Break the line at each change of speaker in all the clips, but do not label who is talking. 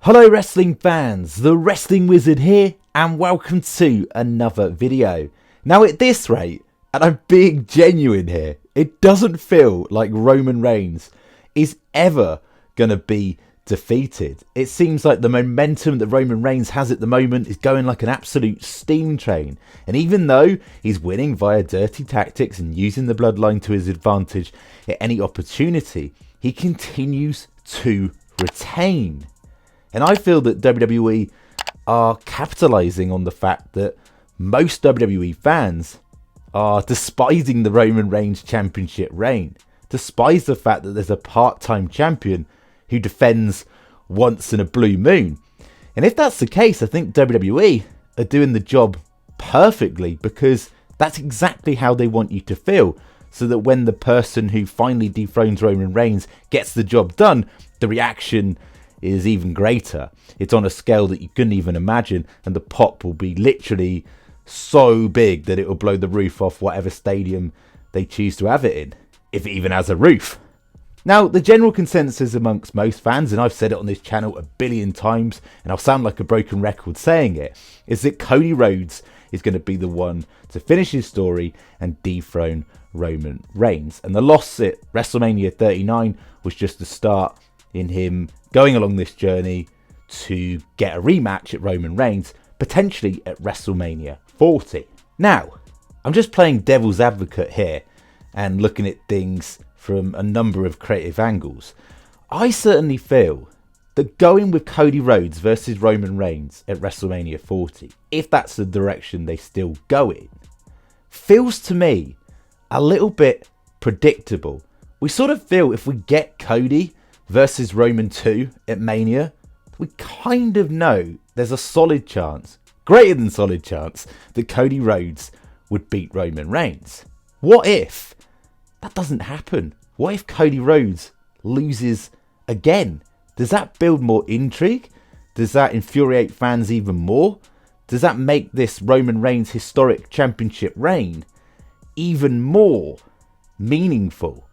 Hello wrestling fans, the Wrestling Wizard here, and welcome to another video. Now at this rate, and I'm being genuine here, it doesn't feel like Roman Reigns is ever going to be defeated. It seems like the momentum that Roman Reigns has at the moment is going like an absolute steam train. And even though he's winning via dirty tactics and using the bloodline to his advantage at any opportunity, he continues to retain. And I feel that WWE are capitalising on the fact that most WWE fans are despising the Roman Reigns championship reign. Despise the fact that there's a part-time champion who defends once in a blue moon. And if that's the case, I think WWE are doing the job perfectly, because that's exactly how they want you to feel. So that when the person who finally dethrones Roman Reigns gets the job done, the reaction is even greater. It's on a scale that you couldn't even imagine, and the pop will be literally so big that it will blow the roof off whatever stadium they choose to have it in, if it even has a roof. Now, the general consensus amongst most fans, and I've said it on this channel a billion times, and I'll sound like a broken record saying it, is that Cody Rhodes is going to be the one to finish his story and dethrone Roman Reigns. And the loss at WrestleMania 39 was just the start in him going along this journey to get a rematch at Roman Reigns, potentially at WrestleMania 40. Now, I'm just playing devil's advocate here and looking at things from a number of creative angles. I certainly feel that going with Cody Rhodes versus Roman Reigns at WrestleMania 40, if that's the direction they still go in, feels to me a little bit predictable. We sort of feel if we get Cody versus Roman 2 at Mania, we kind of know there's a solid chance, greater than solid chance, that Cody Rhodes would beat Roman Reigns. What if that doesn't happen? What if Cody Rhodes loses again? Does that build more intrigue? Does that infuriate fans even more? Does that make this Roman Reigns historic championship reign even more meaningful?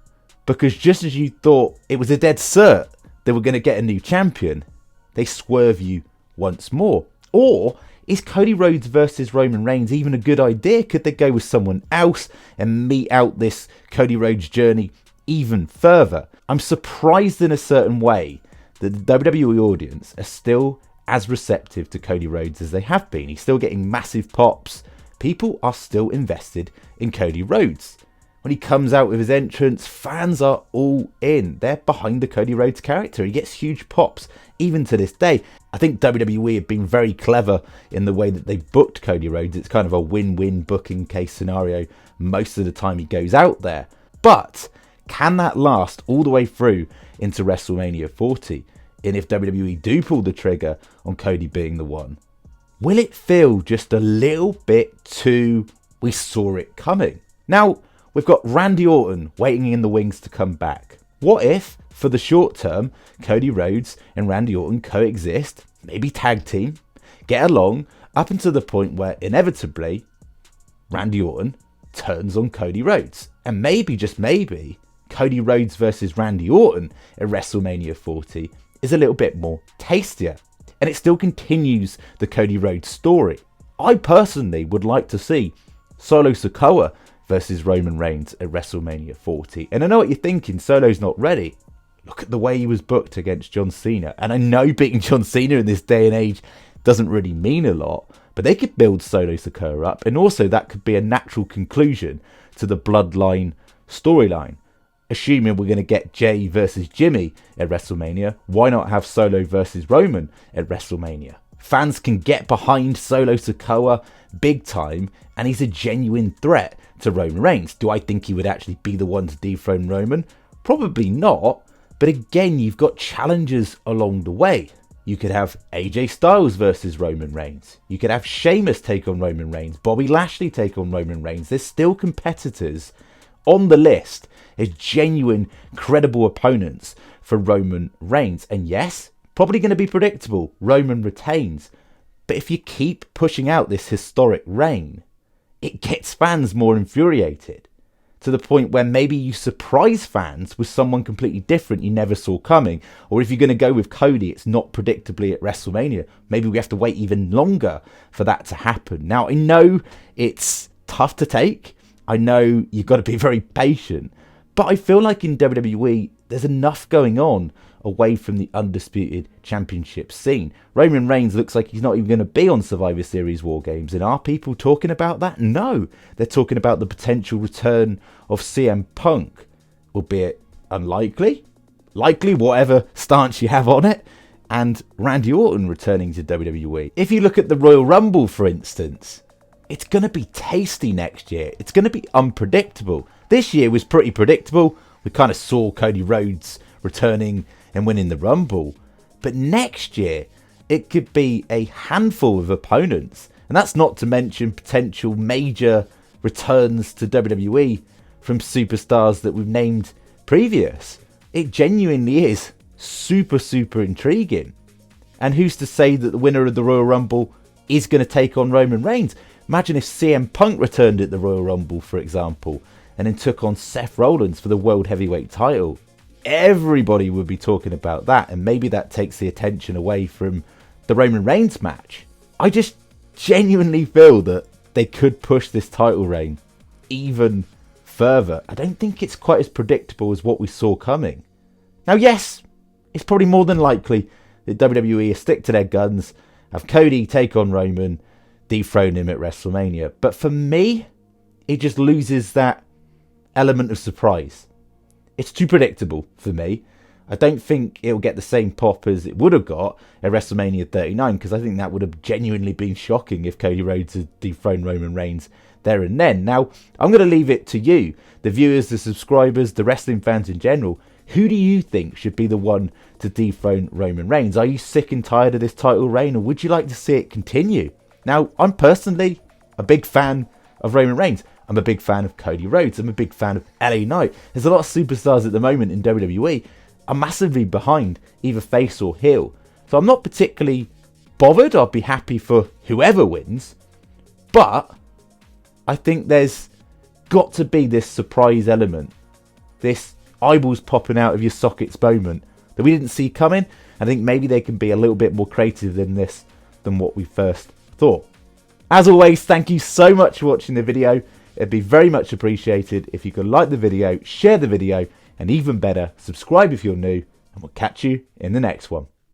Because just as you thought it was a dead cert they were going to get a new champion, they swerve you once more. Or is Cody Rhodes versus Roman Reigns even a good idea? Could they go with someone else and mete out this Cody Rhodes journey even further? I'm surprised in a certain way that the WWE audience are still as receptive to Cody Rhodes as they have been. He's still getting massive pops. People are still invested in Cody Rhodes. When he comes out with his entrance, fans are all in. They're behind the Cody Rhodes character. He gets huge pops even to this day. I think WWE have been very clever in the way that they booked Cody Rhodes. It's kind of a win-win booking case scenario most of the time he goes out there. But can that last all the way through into WrestleMania 40? And if WWE do pull the trigger on Cody being the one, will it feel just a little bit too we saw it coming? Now, we've got Randy Orton waiting in the wings to come back. What if, for the short term, Cody Rhodes and Randy Orton coexist, maybe tag team, get along, up until the point where, inevitably, Randy Orton turns on Cody Rhodes. And maybe, just maybe, Cody Rhodes versus Randy Orton at WrestleMania 40 is a little bit more tastier. And it still continues the Cody Rhodes story. I personally would like to see Solo Sikoa versus Roman Reigns at WrestleMania 40. And I know what you're thinking, Solo's not ready. Look at the way he was booked against John Cena. And I know beating John Cena in this day and age doesn't really mean a lot, but they could build Solo Sikoa up, and also that could be a natural conclusion to the Bloodline storyline. Assuming we're going to get Jay versus Jimmy at WrestleMania, why not have Solo versus Roman at WrestleMania? Fans can get behind Solo Sikoa big time, and he's a genuine threat to Roman Reigns. Do I think he would actually be the one to dethrone Roman? Probably not. But again, you've got challenges along the way. You could have AJ Styles versus Roman Reigns. You could have Sheamus take on Roman Reigns. Bobby Lashley take on Roman Reigns. There's still competitors on the list as genuine, credible opponents for Roman Reigns. And yes, probably going to be predictable. Roman retains. But if you keep pushing out this historic reign, it gets fans more infuriated. to the point where maybe you surprise fans with someone completely different you never saw coming. Or if you're going to go with Cody, it's not predictably at WrestleMania. Maybe we have to wait even longer for that to happen. Now, I know it's tough to take. I know you've got to be very patient. But I feel like in WWE, there's enough going on away from the undisputed championship scene. Roman Reigns looks like he's not even going to be on Survivor Series War Games. And are people talking about that? No. They're talking about the potential return of CM Punk, albeit unlikely. Likely, whatever stance you have on it. And Randy Orton returning to WWE. If you look at the Royal Rumble, for instance, it's going to be tasty next year. It's going to be unpredictable. This year was pretty predictable. We kind of saw Cody Rhodes returning and winning the Rumble. But next year, it could be a handful of opponents. And that's not to mention potential major returns to WWE from superstars that we've named previous. It genuinely is super, super intriguing. And who's to say that the winner of the Royal Rumble is going to take on Roman Reigns? Imagine if CM Punk returned at the Royal Rumble, for example, and then took on Seth Rollins for the World Heavyweight title. Everybody would be talking about that, and maybe that takes the attention away from the Roman Reigns match. I just genuinely feel that they could push this title reign even further. I don't think it's quite as predictable as what we saw coming. Now, yes, it's probably more than likely that WWE will stick to their guns, have Cody take on Roman, dethrone him at WrestleMania. But for me, it just loses that element of surprise. It's too predictable for me. I don't think it'll get the same pop as it would have got at WrestleMania 39, because I think that would have genuinely been shocking if Cody Rhodes had dethroned Roman Reigns there and then. Now, I'm going to leave it to you, the viewers, the subscribers, the wrestling fans in general. Who do you think should be the one to dethrone Roman Reigns? Are you sick and tired of this title reign, or would you like to see it continue? Now, I'm personally a big fan of Roman Reigns. I'm a big fan of Cody Rhodes. I'm a big fan of LA Knight. There's a lot of superstars at the moment in WWE. I'm massively behind either face or heel. So I'm not particularly bothered. I'll be happy for whoever wins. But I think there's got to be this surprise element. This eyeballs popping out of your sockets moment that we didn't see coming. I think maybe they can be a little bit more creative than this, than what we first thought. As always, thank you so much for watching the video. It'd be very much appreciated if you could like the video, share the video, and even better, subscribe if you're new, and we'll catch you in the next one.